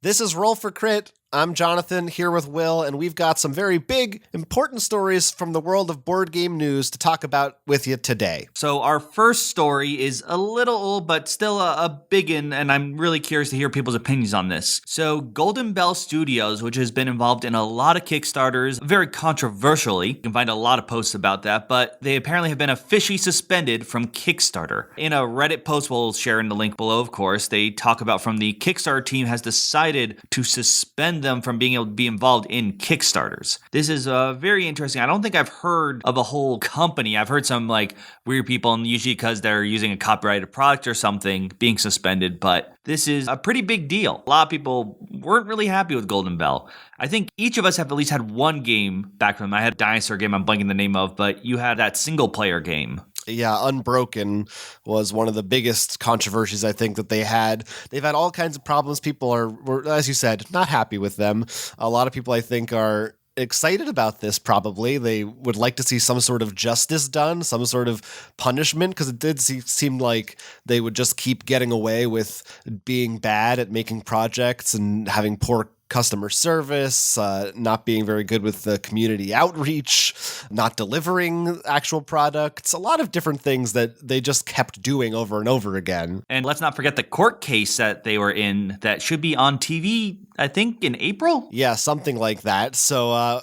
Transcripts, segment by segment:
This is Roll for Crit. I'm Jonathan, here with Will, and we've got some very big, important stories from the world of board game news to talk about with you today. So our first story is a little old, but still a big one, and I'm really curious to hear people's opinions on this. So Golden Bell Studios, which has been involved in a lot of Kickstarters, very controversially, you can find a lot of posts about that, but they apparently have been officially suspended from Kickstarter. In a Reddit post, we'll share in the link below, of course, they talk about from the Kickstarter team has decided to suspend them from being able to be involved in Kickstarters. This is very interesting. I don't think I've heard of a whole company. I've heard some like weird people, and usually because they're using a copyrighted product or something, being suspended, but this is a pretty big deal. A lot of people weren't really happy with Golden Bell. I think each of us have at least had one game back from them. I had a dinosaur game I'm blanking the name of, but you had that single player game. Yeah, Unbroken was one of the biggest controversies I think that they had. They've had all kinds of problems. People were, as you said, not happy with them. A lot of people I think are excited about this probably. They would like to see some sort of justice done, some sort of punishment, because it did seem like they would just keep getting away with being bad at making projects and having poor customer service, not being very good with the community outreach, not delivering actual products, a lot of different things that they just kept doing over and over again. And let's not forget the court case that they were in that should be on TV, I think, in April? Yeah, something like that. So,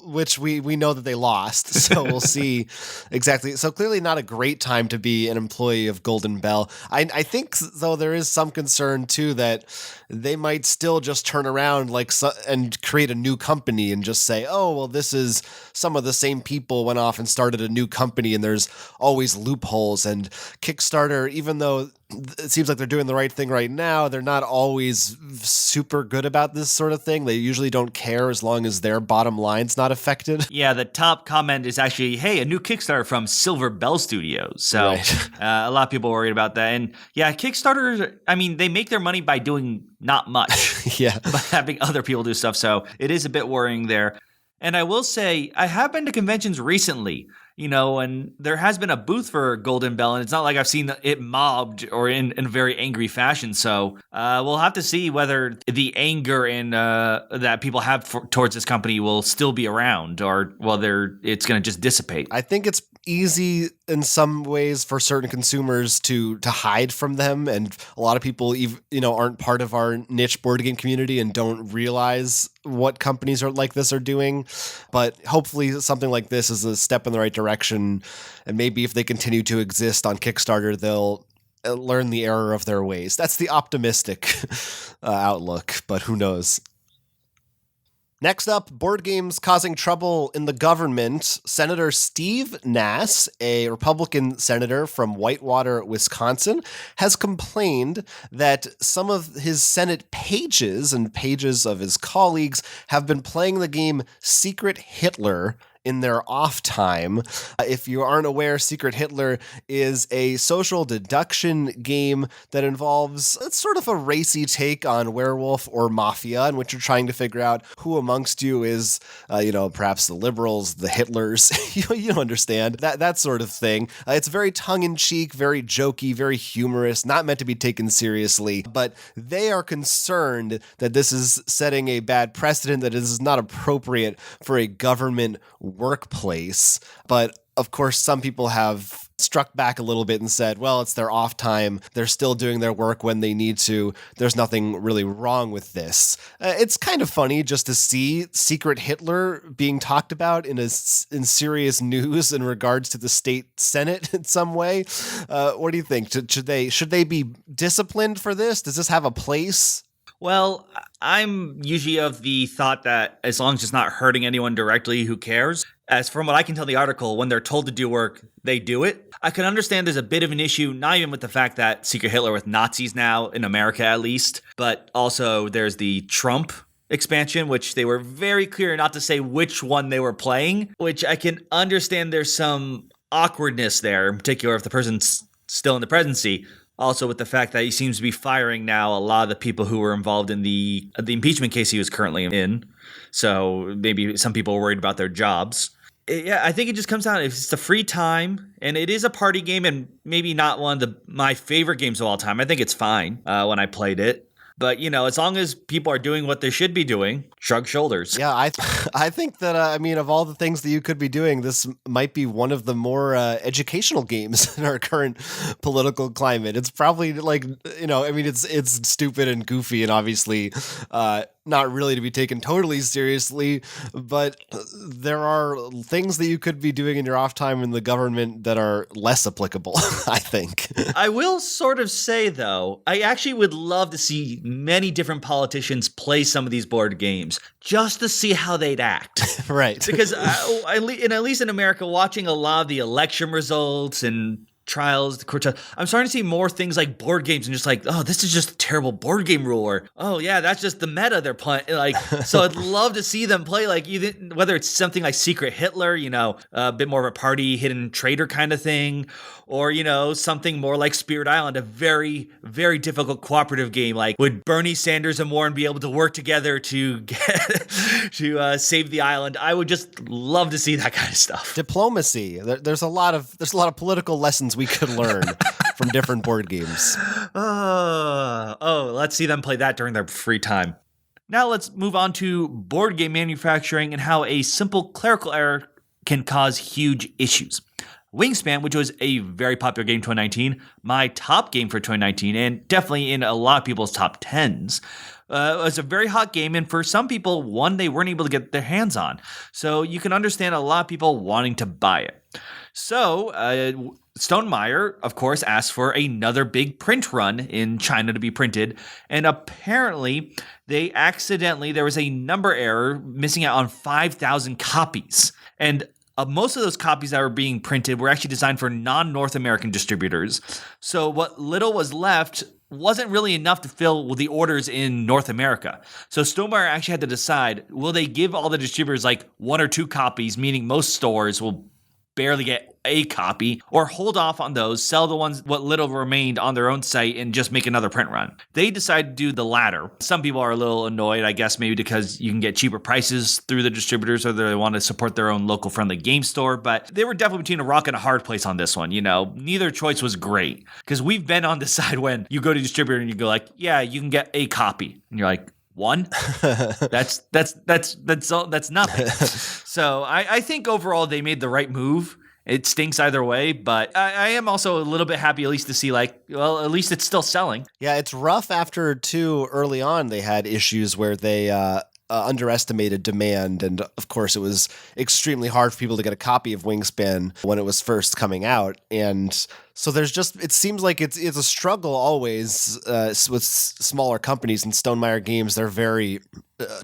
which we know that they lost. So we'll see exactly. So clearly not a great time to be an employee of Golden Bell. I think, though, there is some concern, too, that they might still just turn around and create a new company and just say, oh, well, this is some of the same people went off and started a new company and there's always loopholes. And Kickstarter, even though it seems like they're doing the right thing right now, they're not always super good about this sort of thing. They usually don't care as long as their bottom line's not affected. Yeah, the top comment is actually, hey, a new Kickstarter from Silver Bell Studios. So right. A lot of people are worried about that. And yeah, Kickstarter, I mean, they make their money by doing not much. Yeah. By having other people do stuff. So it is a bit worrying there. And I will say, I have been to conventions recently, and there has been a booth for Golden Bell, and it's not like I've seen it mobbed or in a very angry fashion. So we'll have to see whether the anger that people have towards this company will still be around or whether it's going to just dissipate. I think it's easy in some ways for certain consumers to hide from them, and a lot of people aren't part of our niche board game community and don't realize what companies like this are doing. But hopefully something like this is a step in the right direction, and maybe if they continue to exist on Kickstarter, they'll learn the error of their ways. That's the optimistic outlook, but who knows? Next up, board games causing trouble in the government. Senator Steve Nass, a Republican senator from Whitewater, Wisconsin, has complained that some of his Senate pages and pages of his colleagues have been playing the game Secret Hitler in their off time. If you aren't aware, Secret Hitler is a social deduction game that involves it's sort of a racy take on werewolf or mafia, in which you're trying to figure out who amongst you is, perhaps the liberals, the Hitlers. you understand that sort of thing. It's very tongue-in-cheek, very jokey, very humorous, not meant to be taken seriously. But they are concerned that this is setting a bad precedent, that it is not appropriate for a government workplace. But of course, some people have struck back a little bit and said, well, it's their off time. They're still doing their work when they need to. There's nothing really wrong with this. It's kind of funny just to see Secret Hitler being talked about in serious news in regards to the state Senate in some way. What do you think? Should they be disciplined for this? Does this have a place? Well, I'm usually of the thought that as long as it's not hurting anyone directly, who cares? As from what I can tell in the article, when they're told to do work, they do it. I can understand there's a bit of an issue, not even with the fact that Secret Hitler with Nazis now, in America at least, but also there's the Trump expansion, which they were very clear not to say which one they were playing, which I can understand there's some awkwardness there, in particular if the person's still in the presidency. Also with the fact that he seems to be firing now a lot of the people who were involved in the impeachment case he was currently in. So maybe some people are worried about their jobs. Yeah, I think it just comes down, if it's a free time, and it is a party game, and maybe not one of my favorite games of all time. I think it's fine when I played it. But, as long as people are doing what they should be doing, shrug shoulders. Yeah, I think that of all the things that you could be doing, this might be one of the more educational games in our current political climate. It's probably like it's stupid and goofy and obviously not really to be taken totally seriously, but there are things that you could be doing in your off time in the government that are less applicable, I think. I will sort of say, though, I actually would love to see many different politicians play some of these board games just to see how they'd act. Right. Because at least in America, watching a lot of the election results and trials, the court trials, I'm starting to see more things like board games and just like, oh, this is just a terrible board game rule, or oh yeah, that's just the meta they're playing. Like, so I'd love to see them play like even whether it's something like Secret Hitler, a bit more of a party hidden traitor kind of thing, or something more like Spirit Island, a very, very difficult cooperative game. Like, would Bernie Sanders and Warren be able to work together to save the island? I would just love to see that kind of stuff. Diplomacy. There's a lot of political lessons we could learn from different board games. Let's see them play that during their free time. Now let's move on to board game manufacturing and how a simple clerical error can cause huge issues. Wingspan, which was a very popular game in 2019, my top game for 2019, and definitely in a lot of people's top 10s, was a very hot game, and for some people, one they weren't able to get their hands on. So you can understand a lot of people wanting to buy it. So Stonemaier, of course, asked for another big print run in China to be printed, and apparently there was a number error, missing out on 5,000 copies. And most of those copies that were being printed were actually designed for non-North American distributors. So what little was left wasn't really enough to fill the orders in North America. So Stonemaier actually had to decide, will they give all the distributors like 1 or 2 copies, meaning most stores will barely get a copy, or hold off on those, sell what little remained on their own site, and just make another print run. They decided to do the latter. Some people are a little annoyed, I guess, maybe because you can get cheaper prices through the distributors, or they want to support their own local friendly game store, but they were definitely between a rock and a hard place on this one. Neither choice was great, because we've been on the side when you go to distributor and you go like, yeah, you can get a copy, and you're like, 1? That's nothing. So I think overall they made the right move. It stinks either way, but I am also a little bit happy at least to see at least it's still selling. Yeah, it's rough after early on they had issues where they underestimated demand, and of course it was extremely hard for people to get a copy of Wingspan when it was first coming out, and so it seems like it's a struggle always with smaller companies. And Stonemaier Games, they're very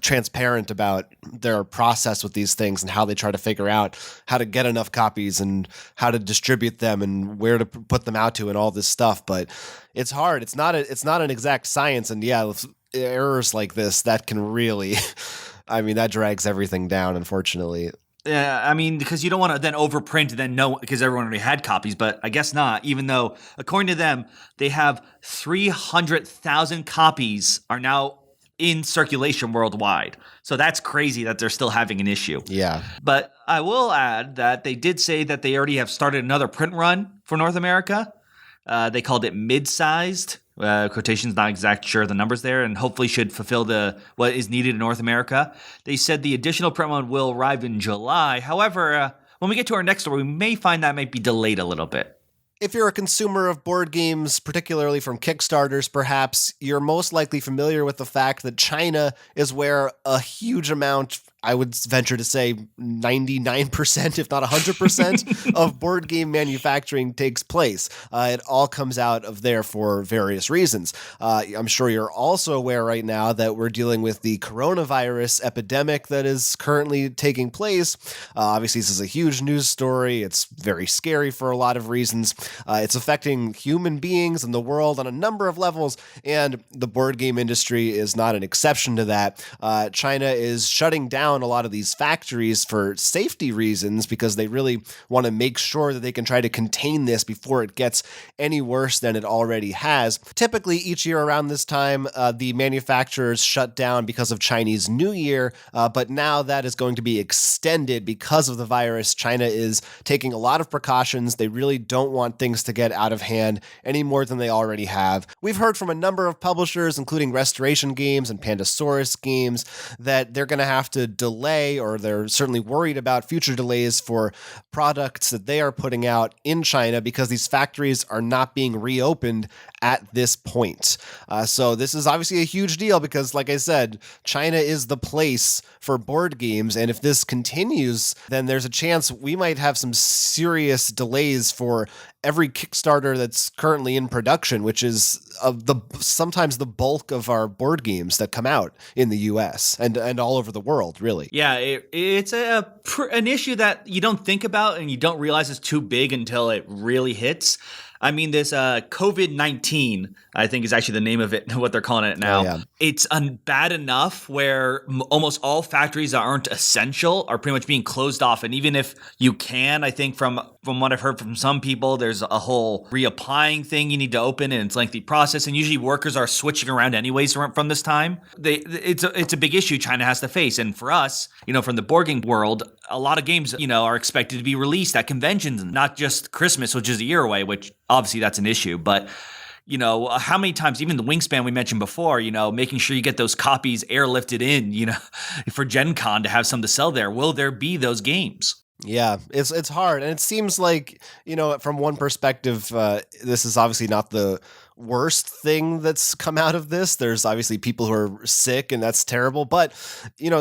transparent about their process with these things and how they try to figure out how to get enough copies and how to distribute them and where to put them out to and all this stuff. But it's hard. It's not an exact science. And yeah, errors like this, that can really, that drags everything down, unfortunately. Yeah, because you don't want to then overprint and then know, because everyone already had copies, but I guess not, even though, according to them, they have 300,000 copies are now in circulation worldwide. So that's crazy that they're still having an issue. Yeah. But I will add that they did say that they already have started another print run for North America. They called it mid-sized. Quotations, not exact sure the numbers there, and hopefully should fulfill what is needed in North America. They said the additional print run will arrive in July. However, when we get to our next story, we may find that might be delayed a little bit. If you're a consumer of board games, particularly from Kickstarters, perhaps, you're most likely familiar with the fact that China is where a huge amount, I would venture to say 99%, if not 100% of board game manufacturing takes place. It all comes out of there for various reasons. I'm sure you're also aware right now that we're dealing with the coronavirus epidemic that is currently taking place. Obviously, this is a huge news story. It's very scary for a lot of reasons. It's affecting human beings and the world on a number of levels, and the board game industry is not an exception to that. China is shutting down down a lot of these factories for safety reasons because they really want to make sure that they can try to contain this before it gets any worse than it already has. Typically, each year around this time, the manufacturers shut down because of Chinese New Year, but now that is going to be extended because of the virus. China is taking a lot of precautions. They really don't want things to get out of hand any more than they already have. We've heard from a number of publishers, including Restoration Games and Pandasaurus Games, that they're going to have to delay, or they're certainly worried about future delays for products that they are putting out in China because these factories are not being reopened at this point. So this is obviously a huge deal because, like I said, China is the place for board games, and if this continues, then there's a chance we might have some serious delays for every Kickstarter that's currently in production, which is sometimes the bulk of our board games that come out in the US and all over the world, really. Yeah, it's an issue that you don't think about and you don't realize it's too big until it really hits. I mean, this COVID-19, I think is actually the name of it, what they're calling it now. Oh, yeah. It's bad enough where almost all factories that aren't essential are pretty much being closed off. And even if you can, I think from what I've heard from some people, there's a whole reapplying thing you need to open, and it's a lengthy process. And usually workers are switching around anyways from this time. It's a big issue China has to face. And for us, from the board game world, a lot of games, are expected to be released at conventions, not just Christmas, which is a year away, which obviously that's an issue. But, how many times, even the Wingspan we mentioned before, making sure you get those copies airlifted in, for Gen Con to have some to sell there. Will there be those games? Yeah, it's hard. And it seems like, from one perspective, this is obviously not the worst thing that's come out of this. There's obviously people who are sick, and that's terrible. But,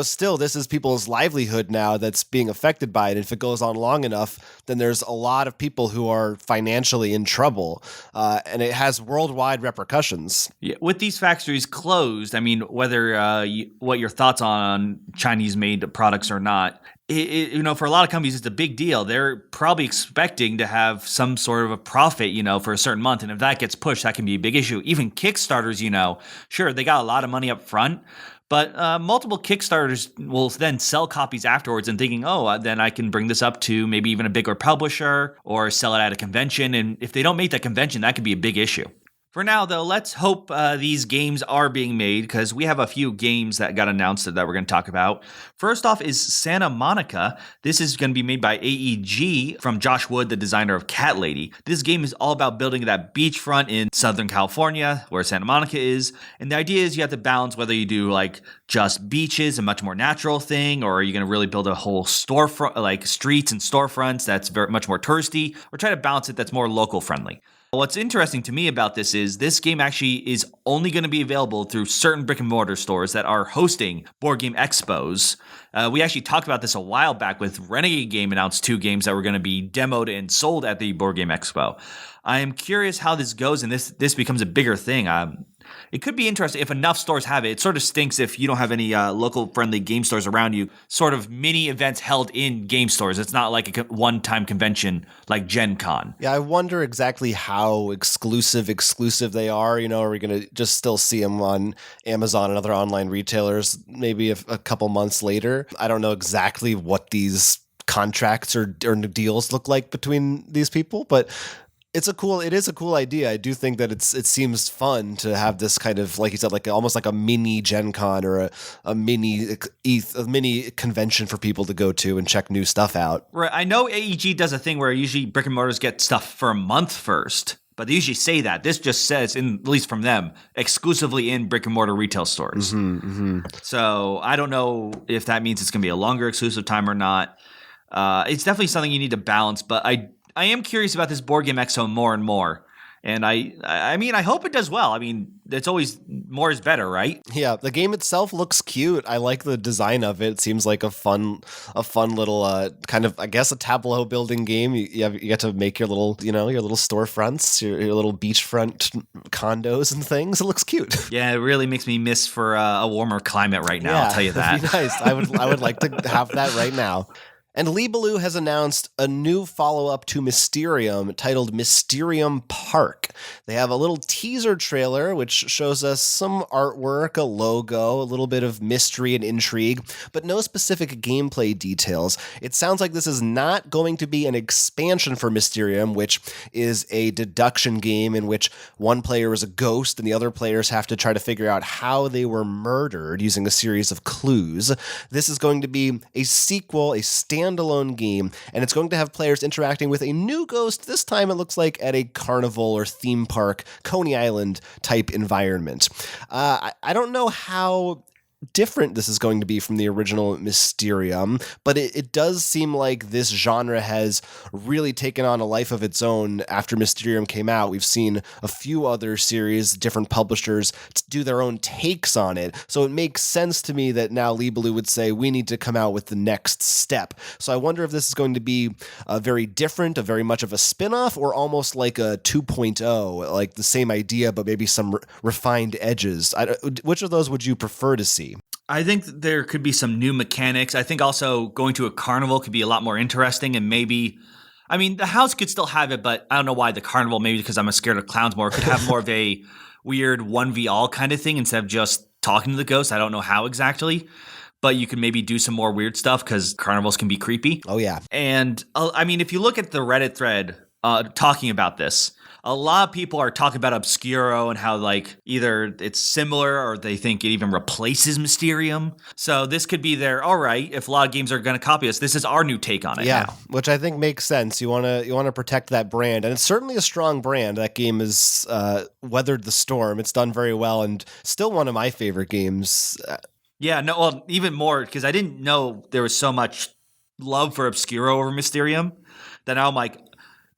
still, this is people's livelihood now that's being affected by it. And if it goes on long enough, then there's a lot of people who are financially in trouble. And it has worldwide repercussions. Yeah, with these factories closed, I mean, whether what your thoughts on Chinese-made products or not, for a lot of companies, it's a big deal. They're probably expecting to have some sort of a profit, for a certain month. And if that gets pushed, that can be a big issue. Even Kickstarters, sure, they got a lot of money up front, but multiple Kickstarters will then sell copies afterwards and thinking, then I can bring this up to maybe even a bigger publisher or sell it at a convention. And if they don't make that convention, that could be a big issue. For now, though, let's hope these games are being made, because we have a few games that got announced that we're going to talk about. First off is Santa Monica. This is going to be made by AEG from Josh Wood, the designer of Cat Lady. This game is all about building that beachfront in Southern California, where Santa Monica is. And the idea is you have to balance whether you do just beaches, a much more natural thing, or are you going to really build a whole storefront, like streets and storefronts that's very much more touristy, or try to balance it that's more local friendly. What's interesting to me about this is this game actually is only going to be available through certain brick and mortar stores that are hosting board game expos. We actually talked about this a while back with Renegade Game announced 2 games that were going to be demoed and sold at the board game expo. I am curious how this goes, and this becomes a bigger thing. It could be interesting if enough stores have it. It sort of stinks if you don't have any local friendly game stores around you. Sort of mini events held in game stores. It's not like a one-time convention like Gen Con. Yeah, I wonder exactly how exclusive they are. Are we going to just still see them on Amazon and other online retailers maybe a couple months later? I don't know exactly what these contracts or deals look like between these people, but it is a cool idea. I do think that it seems fun to have this kind of, like you said, almost like a mini Gen Con or a mini convention for people to go to and check new stuff out. Right. I know AEG does a thing where usually brick and mortars get stuff for a month first, but they usually say that. This just says, at least from them, exclusively in brick and mortar retail stores. Mm-hmm, mm-hmm. So I don't know if that means it's going to be a longer exclusive time or not. It's definitely something you need to balance, but I am curious about this Board Game Expo more and more. And I mean, I hope it does well. I mean, it's always more is better, right? Yeah, the game itself looks cute. I like the design of it. It seems like a fun little kind of, I guess, a tableau building game. You get to make your little, your little storefronts, your little beachfront condos and things. It looks cute. Yeah, it really makes me miss for a warmer climate right now. Yeah, I'll tell you that. That'd be nice. I would like to have that right now. And Libelou has announced a new follow-up to Mysterium titled Mysterium Park. They have a little teaser trailer which shows us some artwork, a logo, a little bit of mystery and intrigue, but no specific gameplay details. It sounds like this is not going to be an expansion for Mysterium, which is a deduction game in which one player is a ghost and the other players have to try to figure out how they were murdered using a series of clues. This is going to be a sequel, a standalone game, and it's going to have players interacting with a new ghost. This time it looks like at a carnival or theme park, Coney Island type environment. I don't know how different this is going to be from the original Mysterium, but it does seem like this genre has really taken on a life of its own after Mysterium came out. We've seen a few other series, different publishers, do their own takes on it, so it makes sense to me that now Libelou would say, we need to come out with the next step. So I wonder if this is going to be very different, a very much of a spin-off, or almost like a 2.0, like the same idea, but maybe some refined edges. Which of those would you prefer to see? I think there could be some new mechanics. I think also going to a carnival could be a lot more interesting, and maybe, I mean, the house could still have it, but I don't know why the carnival, maybe because I'm scared of clowns more, could have more of a weird 1v all kind of thing instead of just talking to the ghost. I don't know how exactly, but you could maybe do some more weird stuff because carnivals can be creepy. Oh, yeah. And I mean, if you look at the Reddit thread talking about this, a lot of people are talking about Obscuro and how like either it's similar or they think it even replaces Mysterium. So this could be their, all right, if a lot of games are going to copy us, this is our new take on it now. Which I think makes sense. You want to protect that brand, and it's certainly a strong brand. That game has weathered the storm. It's done very well and still one of my favorite games. Yeah, no, well, even more because I didn't know there was so much love for Obscuro over Mysterium that now I'm like,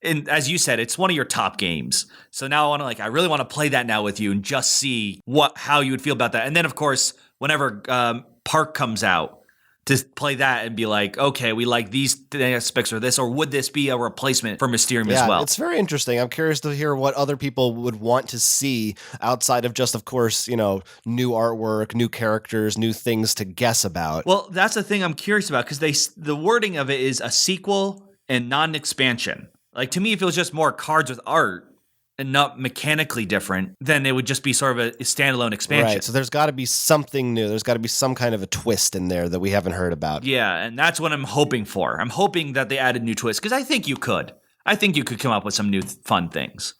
and as you said, it's one of your top games. So now I really want to play that now with you and just see how you would feel about that. And then, of course, whenever Park comes out, to play that and be like, okay, we like these aspects or this, or would this be a replacement for Mysterium as well? It's very interesting. I'm curious to hear what other people would want to see outside of just, of course, new artwork, new characters, new things to guess about. Well, that's the thing I'm curious about because the wording of it is a sequel and not an expansion. Like, to me, if it was just more cards with art and not mechanically different, then it would just be sort of a standalone expansion. Right, so there's got to be something new. There's got to be some kind of a twist in there that we haven't heard about. Yeah, and that's what I'm hoping for. I'm hoping that they added new twists, because I think you could. I think you could come up with some new fun things.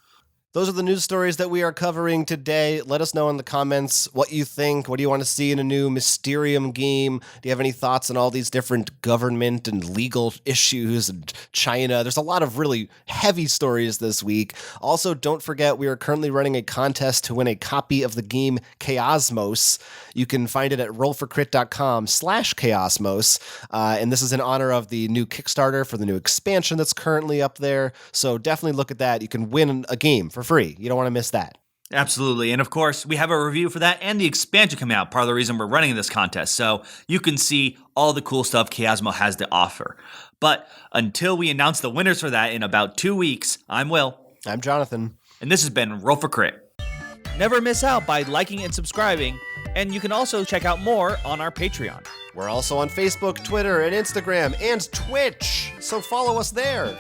Those are the news stories that we are covering today. Let us know in the comments what you think. What do you want to see in a new Mysterium game? Do you have any thoughts on all these different government and legal issues and China? There's a lot of really heavy stories this week. Also, don't forget, we are currently running a contest to win a copy of the game Chaosmos. You can find it at rollforcrit.com/Chaosmos. And this is in honor of the new Kickstarter for the new expansion that's currently up there. So definitely look at that. You can win a game for free. You don't want to miss that. Absolutely. And of course, we have a review for that and the expansion coming out, part of the reason we're running this contest. So you can see all the cool stuff Chaosmo has to offer. But until we announce the winners for that in about 2 weeks, I'm Will. I'm Jonathan. And this has been Roll for Crit. Never miss out by liking and subscribing. And you can also check out more on our Patreon. We're also on Facebook, Twitter, and Instagram, and Twitch. So follow us there.